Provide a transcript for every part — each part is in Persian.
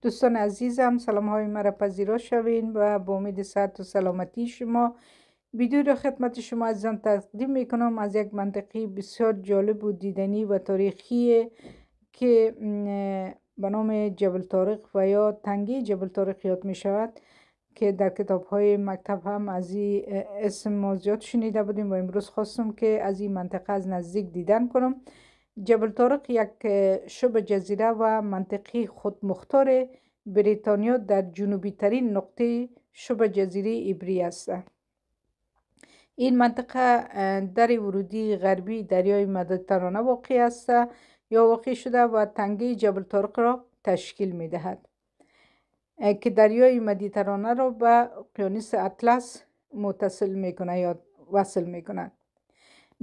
دوستان عزیزم، سلام های مرا پذیرا شوین و با امید صحت و سلامتی شما ویدیو را خدمت شما عزیزان تقدیم میکنم از یک منطقه بسیار جالب و دیدنی و تاریخی که به نام جبل طارق و یا تنگه جبل طارق یاد می شود که در کتاب های مکتب هم از این اسم ما زیاد شنیده بودیم و امروز خواستم که از این منطقه از نزدیک دیدن کنم. جبل طارق یک شبه جزیره و منطقه خودمختار بریتانیا در جنوبی ترین نقطه شبه جزیره ایبری است. این منطقه در ورودی غربی دریای مدیترانه واقع است یا واقع شده و تنگه جبل طارق را تشکیل می دهد که دریای مدیترانه را به اقیانوس اطلس متصل می کند یا وصل می کند.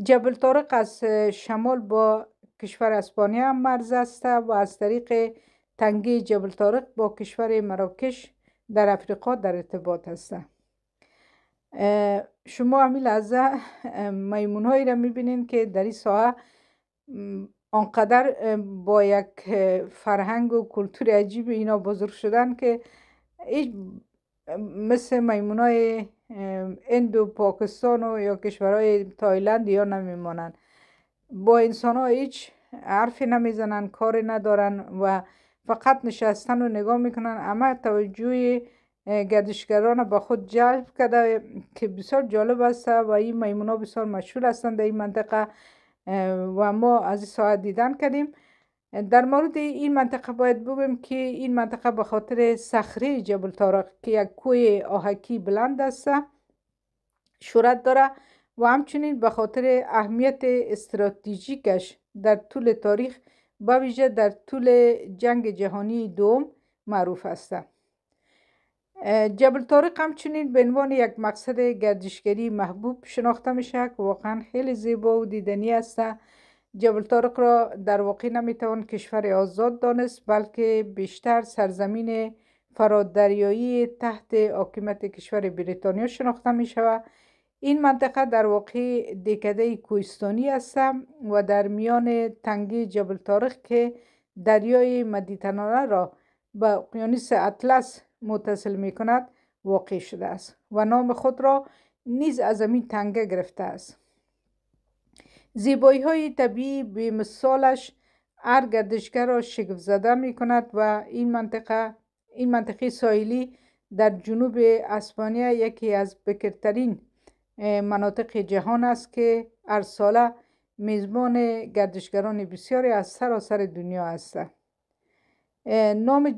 جبل طارق از شمال با کشور اسپانیا هم مرز است و از طریق تنگه جبل طارق با کشور مراکش در افریقا در ارتباط است. شما همین لحظه میمون هایی را میبینین که در این ساحه آنقدر با یک فرهنگ و کلتور عجیب اینا بزرگ شدن که مثل میمون های هند و پاکستان و یا کشورهای تایلند یا نمیمانند. با انسان ها هیچ حرفی نمیزنن، کاری ندارن و فقط نشستن و نگاه میکنن. اما توجه گردشگران به خود جلب کرده که بسیار جالب است و این میمون ها بسیار مشهور هستند در این منطقه و ما از این ساعت دیدن کردیم. در مورد این منطقه باید بگویم که این منطقه به خاطر صخره جبل طارق که یک کوه آهکی بلند است شهرت داره و همچنین به خاطر اهمیت استراتژیکش در طول تاریخ به ویژه در طول جنگ جهانی دوم معروف است. جبل طارق همچنین به عنوان یک مقصد گردشگری محبوب شناخته میشه که واقعا خیلی زیبا و دیدنی است. جبل طارق را در واقع نمیتوان کشور آزاد دانست بلکه بیشتر سرزمین فرادریایی تحت حاکمیت کشور بریتانیا شناخته می شود. این منطقه در واقع دهکده کوهستانی است و در میان تنگه جبل طارق که دریای مدیترانه را به اقیانوس اطلس متصل می کند واقع شده است و نام خود را نیز از این تنگه گرفته است. زیبایی های طبیعی به مثالش هر گردشگر را شگفت زده می کند و این منطقه ساحلی در جنوب اسپانیا یکی از بکرترین مناطق جهان است که هر ساله میزبان گردشگران بسیاری از سراسر دنیا است. نام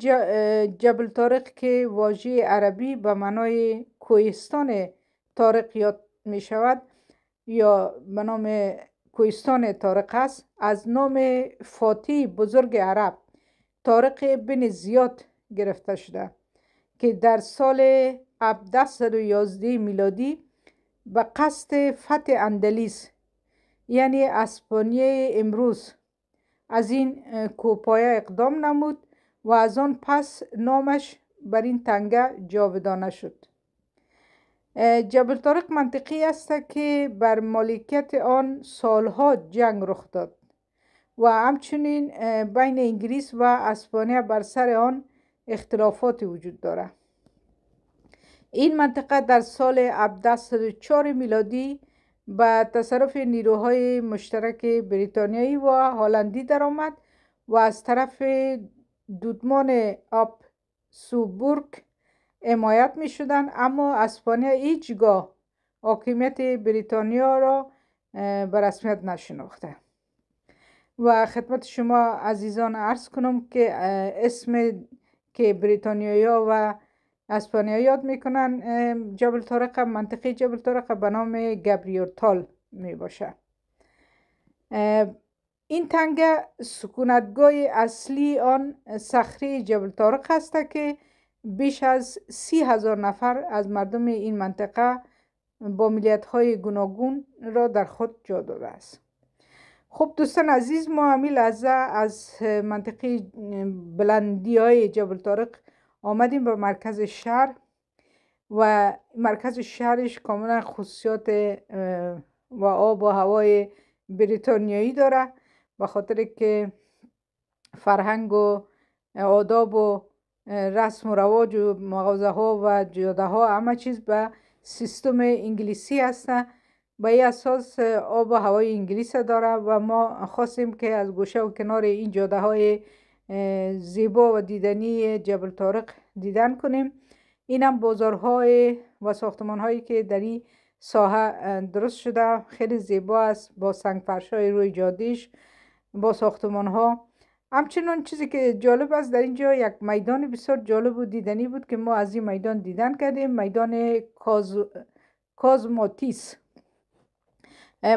جبل طارق که واژه عربی به معنای کوهستان طارق یاد می شود یا به نام کوهستان طارق است از نام فاتح بزرگ عرب طارق بن زیاد گرفته شده که در سال 1711 میلادی به قصد فتح اندلس یعنی اسپانیای امروز از این کوهپایه اقدام نمود و از آن پس نامش بر این تنگه جاودانه شد. جبل طارق منطقی است که بر مالکیت آن سالها جنگ رخ داد و همچنین بین انگلیس و اسپانیا بر سر آن اختلافات وجود دارد. این منطقه در سال 1704 میلادی به تصرف نیروهای مشترک بریتانیایی و هلندی درآمد و از طرف دودمان آبسوبورگ حمایت می شدند، اما اسپانیا هیچگاه حاکمیت بریتانیا را به رسمیت نشناخته. و خدمت شما عزیزان عرض کنم که اسم که بریتانیایی و اسپانیا یاد میکنن جبل طارق منطقه جبل طارق به نام گابریورتال می باشه. این تنگه سکونتگاه اصلی آن صخره جبل طارق است که بیش از 30,000 نفر از مردم این منطقه با ملیت‌های گوناگون را در خود جا داده است. خب دوستان عزیز، ما همین لحظه از منطقه بلندی های جبل طارق آمدیم به مرکز شهر و مرکز شهرش کاملا خصوصیات و آب و هوای بریتانیایی داره به خاطر که فرهنگ و آداب و رسم و رواج و مغازه ها و جاده ها همه چیز به سیستم انگلیسی هست. به این اساس آب و هوای انگلیس داره و ما خواستیم که از گوشه و کنار این جاده های زیبا و دیدنی جبل طارق دیدن کنیم. این هم بازارهای و ساختمان هایی که در این ساحه درست شده خیلی زیبا است، با سنگ فرش های روی جادهش، با ساختمان ها. همچنین چیزی که جالب است در اینجا یک میدان بسیار جالب و دیدنی بود که ما از این میدان دیدن کردیم، میدان کازماتیس.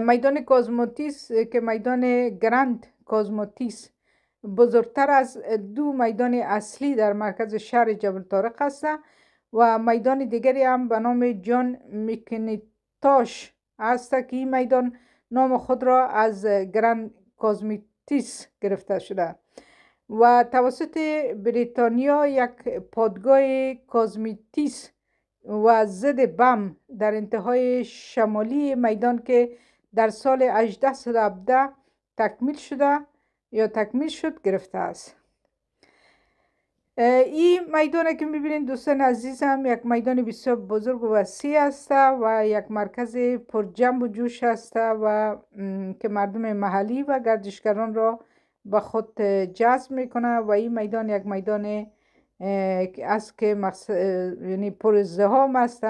میدان کازماتیس که میدان گراند کازماتیس بزرگتر از دو میدان اصلی در مرکز شهر جبل طارق است و میدان دیگری هم به نام جان میکنیتاش است که این میدان نام خود را از گراند کازماتیس گرفته شده و توسط بریتانیا یک پادگاه کازماتیس و ضد بم در انتهای شمالی میدان که در سال 1817 تکمیل شد گرفته است. این میدان که میبینید دوستان عزیزم یک میدان بسیار بزرگ و وسیع است و یک مرکز پر جنب و جوش است و که مردم محلی و گردشگران را به خود جذب میکنه و این میدان یک میدان است که یعنی پر ازدحام است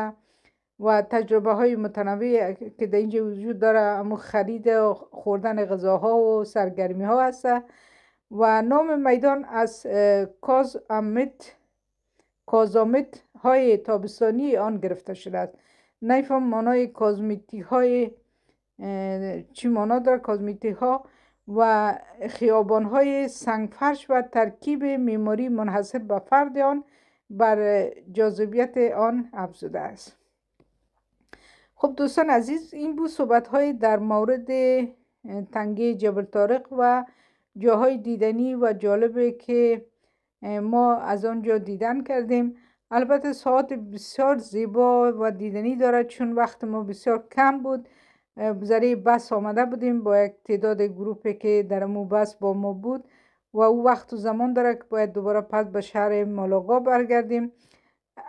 و تجربه های متنوعی که در اینجا وجود داره همون خرید و خوردن غذاها و سرگرمی ها است و نام میدان از کازامت های تابستانی آن گرفته شده است. نیفهم مانای کازمیتی های چی مانا داره کازمیتی ها و خیابان های سنگفرش و ترکیب معماری منحصر به فرد آن بر جاذبیت آن افزوده است. خب دوستان عزیز، این بود صحبت های در مورد تنگه جبل طارق و جاهای دیدنی و جالبه که ما از آنجا دیدن کردیم. البته ساعت بسیار زیبا و دیدنی داره چون وقت ما بسیار کم بود. ذریع بس آمده بودیم با یک تعداد گروپی که در مو بس با ما بود و او وقت و زمان داره که باید دوباره پس به شهر مالاگا برگردیم.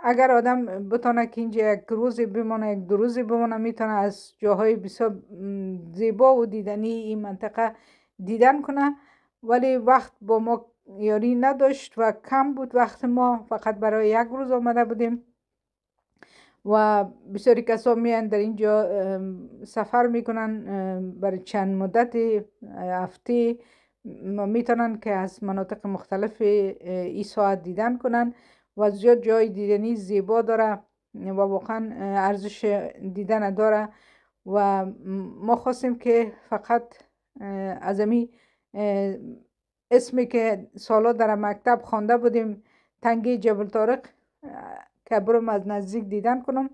اگر آدم بتونه که اینجا یک روزی بمانه، یک دو روزی بمانه، میتونه از جاهای بسیار زیبا و دیدنی این منطقه دیدن کنه، ولی وقت با ما یاری نداشت و کم بود وقت ما، فقط برای یک روز آمده بودیم و بسیاری کسا میان در اینجا سفر میکنن برای چند مدت هفته میتونن که از مناطق مختلف این ساعت دیدن کنن و زیاد جای دیدنی زیبا داره و واقعا ارزش دیدن داره و ما خواستیم که فقط از امی اسمی که سالا در مکتب خوانده بودیم تنگه جبل طارق که برم از نزدیک دیدن کنم،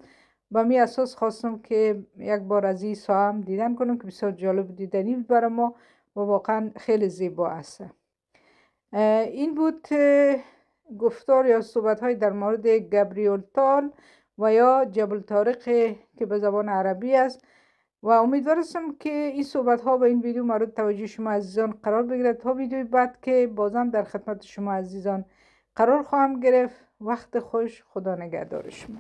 با می اساس خواستم که یک بار از این ساحه هم دیدن کنم که بسیار جالب دیدنی برای ما و واقعا خیلی زیبا است. این بود گفتار یا صحبت های در مورد گبریول تال و یا جبل طارق که به زبان عربی است و امیدوارم که این صحبت ها و این ویدیو مورد توجه شما عزیزان قرار بگیرد. تا ویدیوی بعد که بازم در خدمت شما عزیزان قرار خواهم گرفت. وقت خوش، خدا نگهدار شما.